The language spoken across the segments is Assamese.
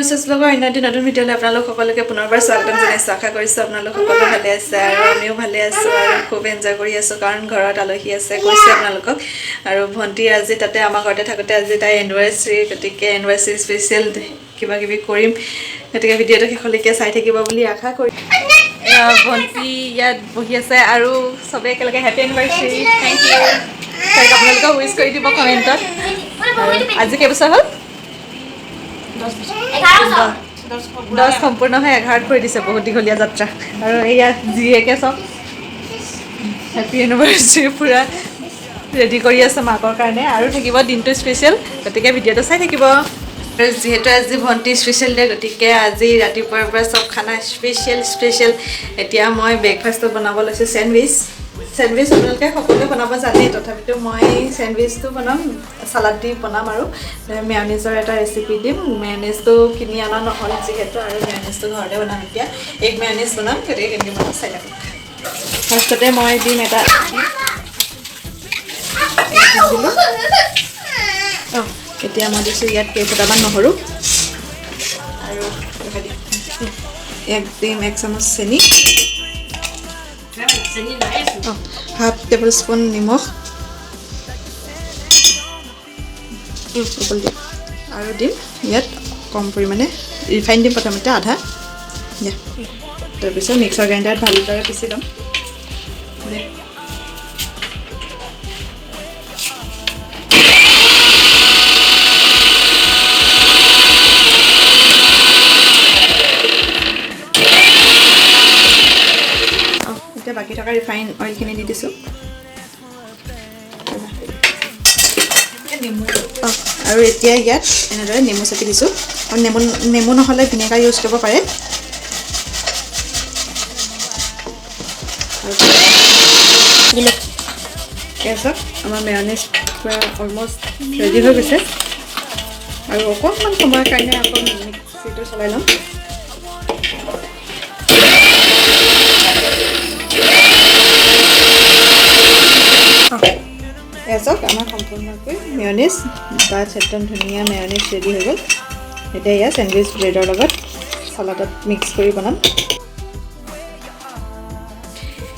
ননসেস লগৰ ইনাদি নতুন ভিডিঅ'লৈ আপোনালোক সকলোকে পুনৰবাৰ স্বাগতম জনাইছো আশা কৰিছো আপোনালোক সকলো ভালে আছে আৰু আমিও ভালে আছো আৰু খুব এনজয় কৰি আছো কাৰণ ঘৰত আলহী আছে কৈছে আপোনালোকক আৰু ভন্টি আজি তাতে আমাৰ ঘৰতে থাকতে আজি তাই এনিভাৰ্সাৰী গতিকে এনিভাৰ্সাৰী স্পেশাল কিবা কিবি কৰিম গতিকে ভিডিঅ'টো শেষলৈকে চাই থাকিব বুলি আশা কৰি ভন্টি ইয়াত বহি আছে আৰু সবে একেলগে হ্যাপি এনিভাৰ্সাৰী থ্যাংক ইউ তাইক আপোনালোকে উইশ কৰি দিব কমেন্টত আজি কেইবছৰ হ'ল 10 সম্পূৰ্ণ হৈ 11 কৰি দিছে বহুত দীঘলীয়া যাত্ৰা আৰু এয়া জিএকে সব হ্যাপি এনিভাৰ্সাৰী পুৰা ৰেডি কৰি আছে মাকৰ কাৰণে আৰু থাকিব দিনটো স্পেশাল গতিকে ভিডিঅ'টো চাই থাকিব যেহেতু আজি ভন্টি স্পেশাল ডে গতিকে আজি ৰাতিপুৱাৰ পৰা সব খানা স্পেশাল এতিয়া মই ব্ৰেকফাষ্টত বনাব লৈছো স্যান্ডউইচ আপোনালোকে সকলোৱে বনাব জানে তথাপিতো মই স্যান্ডউইচটো বনাম সালাড দি বনাম আৰু মেয়নিজৰ এটা ৰেচিপি দিম মেয়নিজটো কিনি আনা নহল যিহেতু আৰু মেয়নিজটো ঘৰতে বনাম এতিয়া এক মেয়নিজ বনাম গতিকে কেনেকৈ বনাম চাই থাকক ফাৰ্ষ্টতে মই দিম এটা এতিয়া মই দিছোঁ ইয়াত কেইফোটামান নহৰু আৰু দিম 1 চামুচ চেনি হাফ টেবল স্পুন নিমখ আৰু দিম ইয়াত কম পৰিমাণে ৰিফাইন দিম প্ৰথমতে আধা তাৰপিছত মিক্সাৰ গ্ৰাইণ্ডাৰত ভালদৰে পিচি ল'ম এতিয়া বাকি থকা ৰিফাইন অইলখিনি দি দিছোঁ আৰু এতিয়া ইয়াত এনেদৰে নেমু চেপি দিছোঁ আৰু নেমু নহ'লে ভিনেগাৰ ইউজ কৰিব পাৰে তাৰপিছত আমাৰ মেয়নিজ পূৰা অলমষ্ট ৰেডি হৈ গৈছে আৰু অকণমান সময়ৰ কাৰণে আকৌ মিক্সিটো চলাই ল'ম এসক আমাৰ সম্পূৰ্ণকৈ মেয়নিজ বাছ একদম ধুনীয়া মেয়নিজ ৰেডি হৈ গ'ল এতিয়া ইয়াত স্যান্ডউইচ ব্ৰেডৰ লগত সালাডত মিক্স কৰি বনাম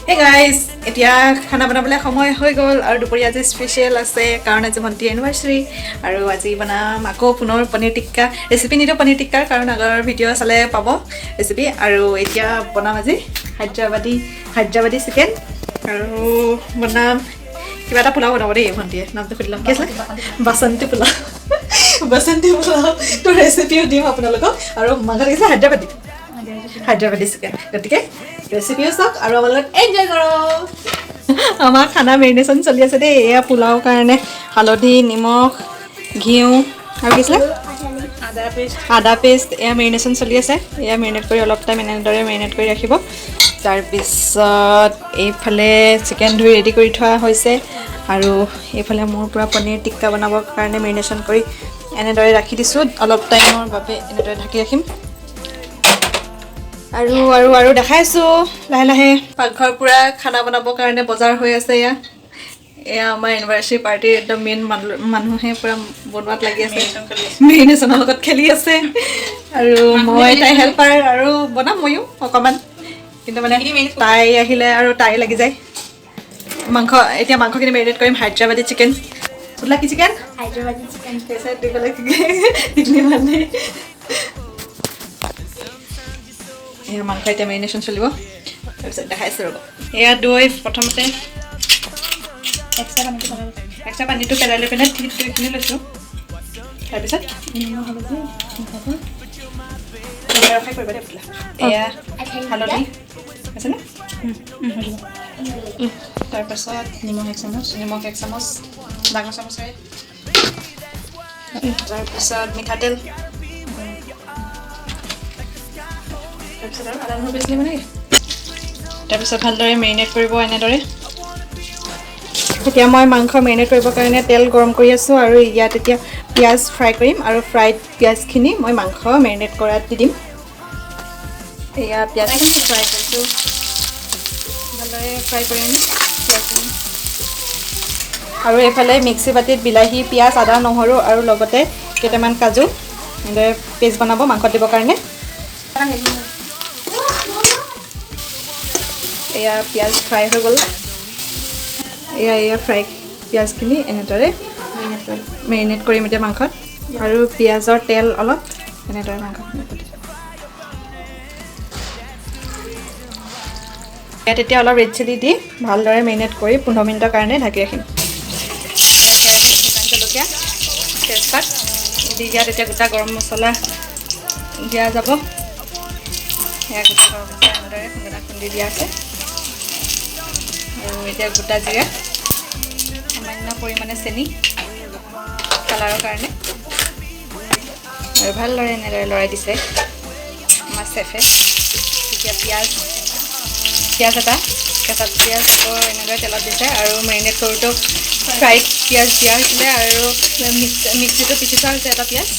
হে গাইজ এতিয়া খানা বনাবলৈ সময় হৈ গ'ল আৰু দুপৰীয়া আজি স্পেশাল আছে কাৰণ আজি ভন্টি এনিভাৰ্সাৰী আৰু আজি বনাম আকৌ পুনৰ পনীৰ টিক্কা ৰেচিপি নিদিওঁ পনীৰ টিক্কাৰ কাৰণ আগৰ ভিডিঅ' চালে পাব ৰেচিপি আৰু এতিয়া বনাম আজি হায়দৰাবাদী চিকেন আৰু বনাম কিবা এটা পোলাও বনাব দেই ভন্টিয়ে নামটো সুধি ল'ম কি আছিলে বাসন্তী পোলাও তো ৰেচিপিও দিম আপোনালোকক আৰু মাংস দেখিছে হায়দৰাবাদী চিকেন গতিকে ৰেচিপিও চাওক আৰু আমাৰ লগত এনজয় কৰক আমাৰ খানা মেৰিনেশ্যন চলি আছে দেই এয়া পোলাও কাৰণে হালধি নিমখ ঘিউ আৰু কি আছিলে আদা পেষ্ট এয়া মেৰিনেশ্যন চলি আছে এয়া মেৰিনেট কৰি অলপ টাইম এনেদৰে মেৰিনেট কৰি ৰাখিব তাৰপিছত এইফালে চিকেন ধুই ৰেডি কৰি থোৱা হৈছে আৰু এইফালে মোৰ পুৰা পনীৰ টিক্কা বনাবৰ কাৰণে মেৰিনেশ্যন কৰি এনেদৰে ৰাখি দিছোঁ অলপ টাইমৰ বাবে এনেদৰে ঢাকি ৰাখিম আৰু দেখাইছোঁ লাহে লাহে পাকঘৰ পুৰা খানা বনাবৰ কাৰণে বজাৰ হৈ আছে এয়া আমাৰ এনিভাৰ্সাৰী পাৰ্টিৰ একদম মেইন মানুহে পুৰা বনোৱাত লাগি আছে মেৰিনেশ্যনৰ লগত খেলি আছে আৰু মই তাই হেল্পাৰ আৰু বনাম ময়ো অকণমান কিন্তু মানে তাই আহিলে আৰু তাই লাগি যায় এতিয়া মাংসখিনি মেৰিনেট কৰিম হায়দৰাবাদী চিকেন বুলা কি চিকেন হায়দৰাবাদী চিকেন কেসে দিবলে দিলে মানে এয়া মাংস এতিয়া মেৰিনেশ্যন চলিব তাৰপিছত দেখাইছোঁ ৰ'ব এয়া দৈ প্ৰথমতে এক্সট্ৰা পানীটো পেলাই লৈ পিনে দৈখিনি লৈছোঁ তাৰপিছত ৰখাই কৰিবা দেই এয়া হালধি আছেনে তাৰপাছত নিমখ 1 চামুচ ডাঙৰ চামুচেৰে তাৰপিছত মিঠাতেল তাৰপিছত আৰু আদা নহৰু পেষ্ট দিব নেকি তাৰপিছত ভালদৰে মেৰিনেট কৰিব এনেদৰে এতিয়া মই মাংস মেৰিনেট কৰিবৰ কাৰণে তেল গৰম কৰি আছোঁ আৰু ইয়াত এতিয়া পিঁয়াজ ফ্ৰাই কৰিম আৰু ফ্ৰাইড পিঁয়াজখিনি মই মাংস মেৰিনেট কৰাত দি দিম এয়া পিঁয়াজখিনি ফ্ৰাই কৰিছোঁ ভালদৰে ফ্ৰাই কৰিম পিঁয়াজখিনি আৰু এইফালে মিক্সি বাটিত বিলাহী পিঁয়াজ আদা নহৰু আৰু লগতে কেইটামান কাজু এনেদৰে পেষ্ট বনাব মাংসত দিবৰ কাৰণে। এয়া পিঁয়াজ ফ্ৰাই হৈ গ'ল। এয়া ফ্ৰাই পিঁয়াজখিনি এনেদৰে মেৰিনেট কৰিম এতিয়া মাংসত, আৰু পিঁয়াজৰ তেল অলপ এনেদৰে মাংসখিনি ইয়াত এতিয়া অলপ ৰেড চিলি দি ভালদৰে মেৰিনেট কৰি 15 মিনিটৰ কাৰণে ঢাকি ৰাখিম। শুকান জলকীয়া, তেজপাত দি ইয়াত এতিয়া গোটা গৰম মছলা দিয়া যাব। সেয়া গোটা গৰম মছলা এনেদৰে খুন্দি দিয়া আছে, আৰু এতিয়া গোটা জিৰা, সামান্য পৰিমাণে চেনি কালাৰৰ কাৰণে, আৰু ভালদৰে এনেদৰে লৰাই দিছে আমাৰ চেফে। এতিয়া পিঁয়াজ এটা কেঁচা পিঁয়াজ এনেদৰে তেলত দিছে, আৰু মেৰিনেট কৰোঁতেও ফ্ৰাইড পিঁয়াজ দিয়া হৈছিলে, আৰু মিক্সিটো পিচি থোৱা হৈছে এটা পিঁয়াজ।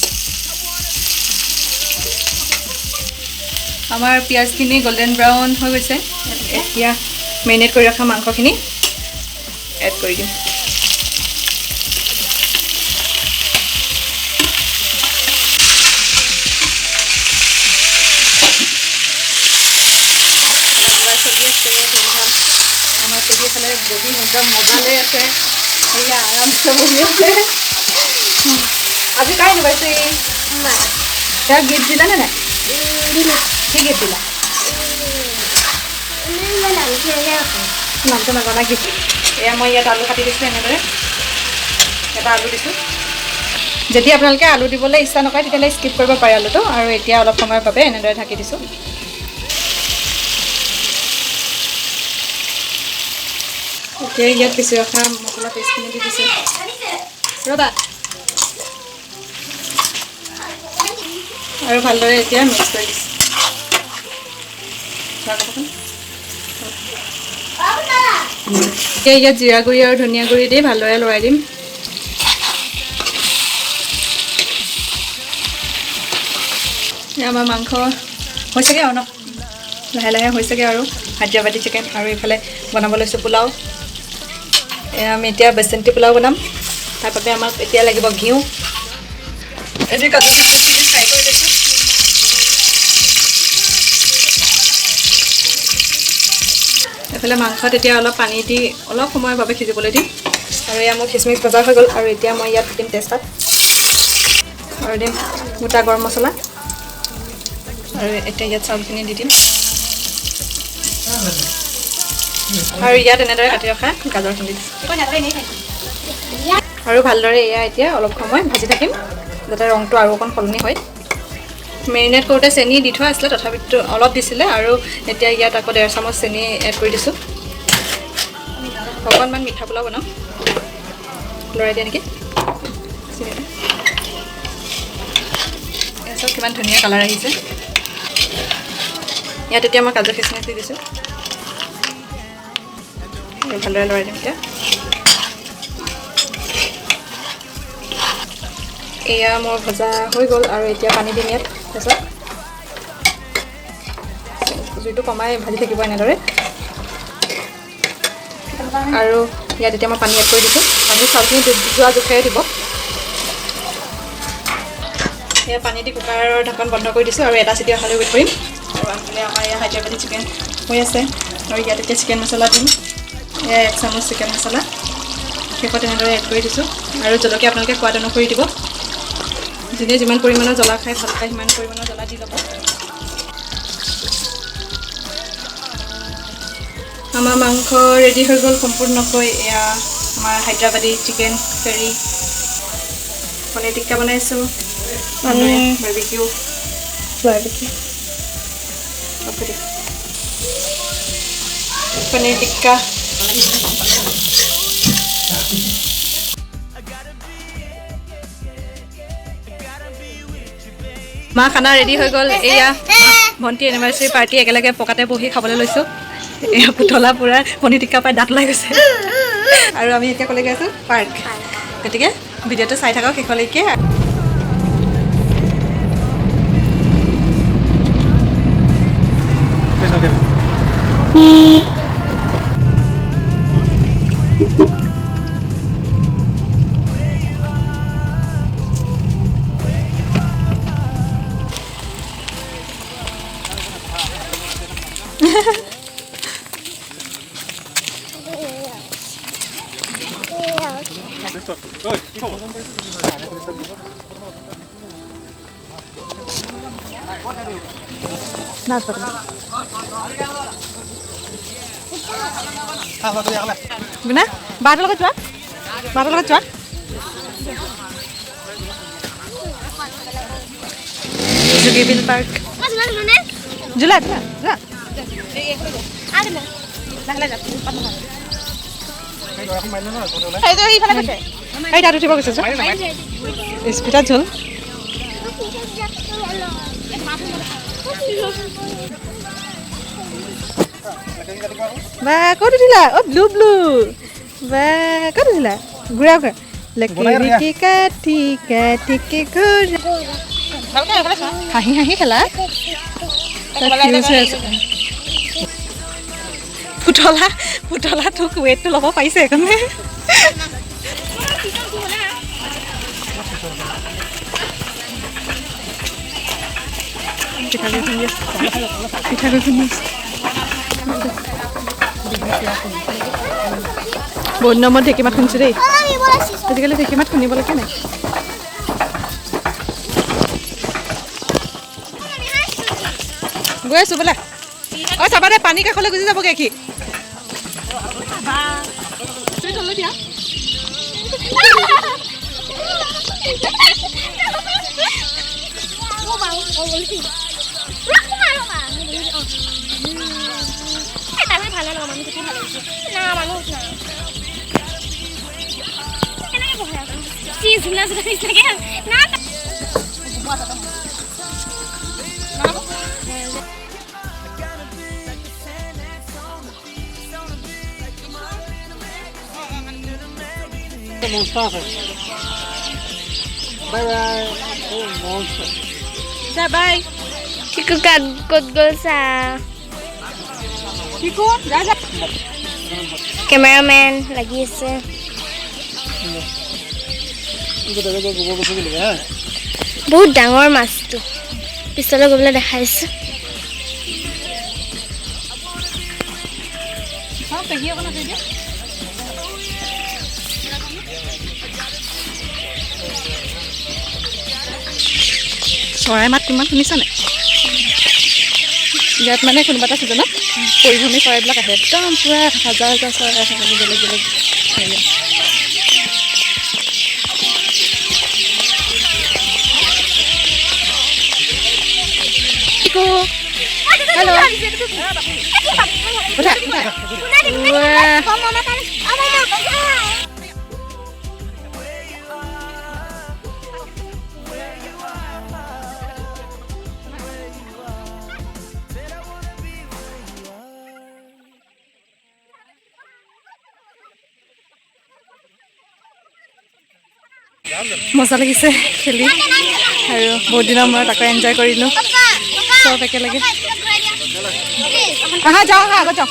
আমাৰ পিঁয়াজখিনি গল্ডেন ব্ৰাউন হৈ গৈছে। এতিয়া মেৰিনেট কৰি ৰখা মাংসখিনি এড কৰি দিম। আমাৰ চুলিফালে বহি একদম মজা লৈ আছে। সেয়া আৰামছে বহি আছে। আজি কাই নিবাইছে? তেওঁক গিফ্ট দিলানে নাই? কি গিফ্ট দিলা? নামটো নাজানা গিফ্ট। এয়া মই ইয়াত আলু কাটি দিছোঁ, এনেদৰে এটা আলু দিছোঁ। যদি আপোনালোকে আলু দিবলৈ ইচ্ছা নকৰে তেতিয়াহ'লে স্কিপ কৰিব পাৰে আলুটো, আৰু এতিয়া অলপ সময়ৰ বাবে এনেদৰে ঢাকি দিছোঁ। এতিয়া ইয়াত পিচি ৰখা মছলা পেষ্টখিনি দি দিছোঁ। ৰ'বা, আৰু ভালদৰে এতিয়া মিক্স কৰি দিছোঁ। এতিয়া ইয়াত জিৰা গুড়ি আৰু ধনিয়া গুড়ি দি ভালদৰে লৰাই দিম। আমাৰ মাংস হৈছেগৈ আৰু ন, লাহে লাহে হৈছেগৈ আৰু হায়দৰাবাদী চিকেন। আৰু এইফালে বনাব লৈছোঁ পোলাও। আমি এতিয়া বেচেণ্টি পোলাও বনাম, তাৰ বাবে আমাক এতিয়া লাগিব ঘিউ। এতিয়া কাজু কিচমিচখিনি ফ্ৰাই কৰি লৈছোঁ। এইফালে মাংসত এতিয়া অলপ পানী দি অলপ সময়ৰ বাবে সিজিবলৈ দিম। আৰু এয়া মোৰ খিচমিচ ভজা হৈ গ'ল, আৰু এতিয়া মই ইয়াত দিম তেজপাত, আৰু দিম গোটা গৰম মছলা, আৰু এতিয়া ইয়াত চাউলখিনি দি দিম, আৰু ইয়াত এনেদৰে কাটি ৰখা গাজৰখিনি দিম, আৰু ভালদৰে এয়া এতিয়া অলপ সময় ভাজি থাকিম যাতে ৰংটো আৰু অকণ সলনি হয়। মেৰিনেট কৰোঁতে চেনি দি থোৱা আছিলে, তথাপিতো অলপ দিছিলে, আৰু এতিয়া ইয়াত আকৌ 1.5 চামুচ চেনি এড কৰি দিছোঁ। অকণমান মিঠা পোলাও বনাম, লৰাই দিয়া নেকি? চব কিমান ধুনীয়া কালাৰ আহিছে। ইয়াত এতিয়া মই কাজু কিচমিচ দি দিছোঁ, ভালদৰে লৰাই দিম এতিয়া। এয়া মোৰ ভজা হৈ গ'ল, আৰু এতিয়া পানী দিম ইয়াত। তাৰপিছত জুইটো কমাই ভাজি থাকিব এনেদৰে, আৰু ইয়াত এতিয়া মই পানী এড কৰি দিছোঁ। পানী চাউলখিনি যোৱা জোখেৰে দিব। এয়া পানী দি কুকাৰৰ ঢাকন বন্ধ কৰি দিছোঁ, আৰু এটা চিটি অহালৈ ৱেইট কৰিম। আৰু আনফালে আমাৰ এয়া হায়দৰাবাদী চিকেন হৈ আছে, আৰু ইয়াত এতিয়া চিকেন মছলা দিম। এয়া 1 চামুচ চিকেন মছলা শেষত এনেদৰে এড কৰি দিছোঁ, আৰু জলকীয়া আপোনালোকে সোৱাদ অনুসৰি দিব। যোনে যিমান পৰিমাণৰ জ্বলা খাই ভাল পায় সিমান পৰিমাণৰ জ্বলা দি ল'ব। আমাৰ মাংস ৰেডি হৈ গ'ল সম্পূৰ্ণকৈ। এয়া আমাৰ হায়দৰাবাদী চিকেন কাৰী, পনীৰ টিক্কা বনাইছোঁ, বাৰ্বিকিউ পনীৰ টিক্কা। মা খানা ৰেডি হৈ গ'ল। এয়া ভণ্টি এনিভাৰ্চাৰী পাৰ্টি একেলগে পকাতে বহি খাবলৈ লৈছোঁ। এয়া পুতলা পূৰা পনীৰ টিক্কা পাই দাঁত ওলাই গৈছে। আৰু আমি এতিয়া ক'লৈ গৈ আছোঁ? পাৰ্ক। গতিকে ভিডিঅ'টো চাই থাকক শেষলৈকে। নাচ পাতলা বিনা বাহঁতৰ লগত যোৱা বাহঁতৰ লগত যোৱা জুগিবিল পাৰ্ক জুলাই যোৱা যোৱা এই তাত উঠিব গৈছে স্পীডত ঝোল বা ক'ত উঠিলা অ' ব্লু ব্লু বা ক'ত উঠিলা ঘূৰা ঘূৰা লকি কাঠি কাঠিকে ঘূৰা হাঁহি হাঁহি খেলা পুতলা তোক ৱেইটটো ল'ব পাৰিছে সেইকাৰণে পিঠাগুড়ি খুন্দি বহুত দিনৰ মূৰত ঢেঁকী মাত শুনিছোঁ দেই আজিকালি ঢেঁকী মাত শুনিবলৈকে নাই গৈ আছোঁ বোলে ঐ চাবা দে পানী কাষলৈ গুচি যাবগৈ কি দিয়া Bye. Chico got goal sa Chico, जा cameraman lagi আছে বহুত ডাঙৰ মাছটো পিছলৈ গবলৈ দেখাইছো চৰাই মাত কিমান শুনিছানে ইয়াত মানে কোনোবা এটা ছিজনত পৰিভ্ৰমী চৰাইবিলাক আহে একদম পুৰা হাজাৰ হাজাৰ চৰাই আহে বেলেগ বেলেগ হেল্ল' মজা লাগিছে খেলি আৰু বহুত দিনৰ মূৰত আকৌ এনজয় কৰিলোঁ চব একেলগে আহা যাওঁ আহা আগত যাওঁ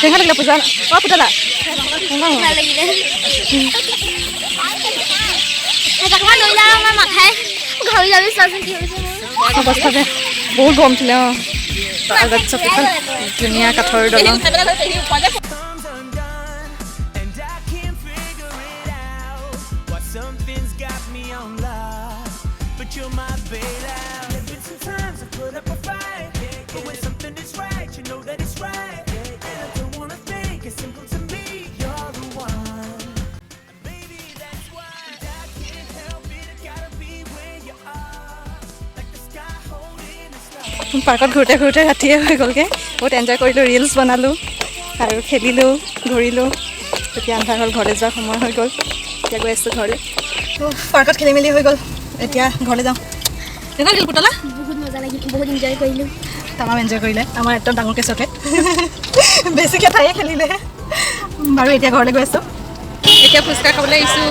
কেনেকুৱা লাগিলে পূজা অঁ পুতলা অৱস্থাতে বহুত গৰম উঠিলে অঁ আগত চব ধুনীয়া কাঠৰ দলং Something's got me on lock, but you're my bailout. Sometimes I put up a fight, but when something is right, you know that it's right. And I don't wanna think, it's simple to me, you're the one. Baby, that's why I can't help it, I gotta be where you are. Like the sky holding a star. পাৰ্কত ঘূৰোঁতে ঘূৰোঁতে ৰাতিয়ে হৈ গ'লগৈ বহুত এনজয় কৰিলোঁ ৰিলছ বনালোঁ আৰু খেলিলোঁ ঘূৰিলোঁ তেতিয়া আন্ধাৰ হ'ল ঘৰলৈ যোৱাৰ সময় হৈ গ'ল এতিয়া গৈ আছোঁ ঘৰলৈ পাৰ্কত খেলি মেলি হৈ গ'ল এতিয়া ঘৰলৈ যাওঁ কেনেকুৱা লাগিল পুতলা বহুত মজা লাগিল বহুত এনজয় কৰিলোঁ তামাম এনজয় কৰিলে আমাৰ একদম ডাঙৰকৈ চকে বেছিকৈ ঠায়ে খেলিলে বাৰু এতিয়া ঘৰলৈ গৈ আছোঁ এতিয়া ফুচকা খাবলৈ আহিছোঁ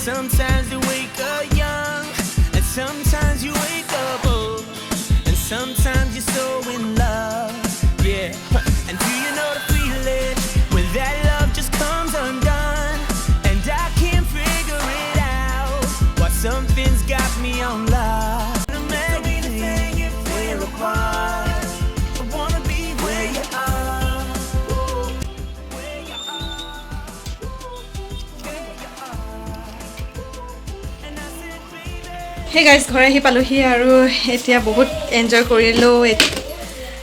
Sometimes you wake up young, and sometimes you wake up old, and sometimes you're so in love, yeah. And do you know the feeling when that love just comes undone? Something's got me on lock. Everything you feel apart. I wanna be where you are. Where you are. Where you are. And I said, baby. Hey guys ঘৰ আহি পালোহি আৰু এতিয়া বহুত এনজয় কৰিলোঁ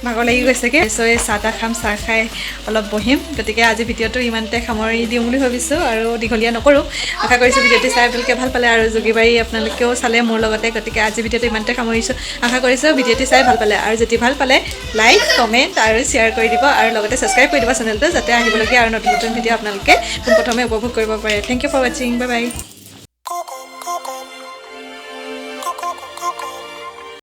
ভাগৰ লাগি গৈছেগৈ চ' এই চাহ তাহ খাম চাহ খাই অলপ বহিম গতিকে আজি ভিডিঅ'টো ইমানতে সামৰি দিওঁ বুলি ভাবিছোঁ আৰু দীঘলীয়া নকৰোঁ আশা কৰিছোঁ ভিডিঅ'টো চাই আপোনালোকে ভাল পালে আৰু যোগীবাৰী আপোনালোকেও চালে মোৰ লগতে গতিকে আজি ভিডিঅ'টো ইমানতে সামৰিছোঁ আশা কৰিছোঁ ভিডিঅ'টো চাই ভাল পালে আৰু যদি ভাল পালে লাইক কমেণ্ট আৰু শ্বেয়াৰ কৰি দিব আৰু লগতে ছাবস্ক্ৰাইব কৰি দিব চেনেলটো যাতে আহিবলগীয়া আৰু নতুন নতুন ভিডিঅ' আপোনালোকে পোনপ্ৰথমে উপভোগ কৰিব পাৰে থেংক ইউ ফৰ ৱাচিং বাই বাই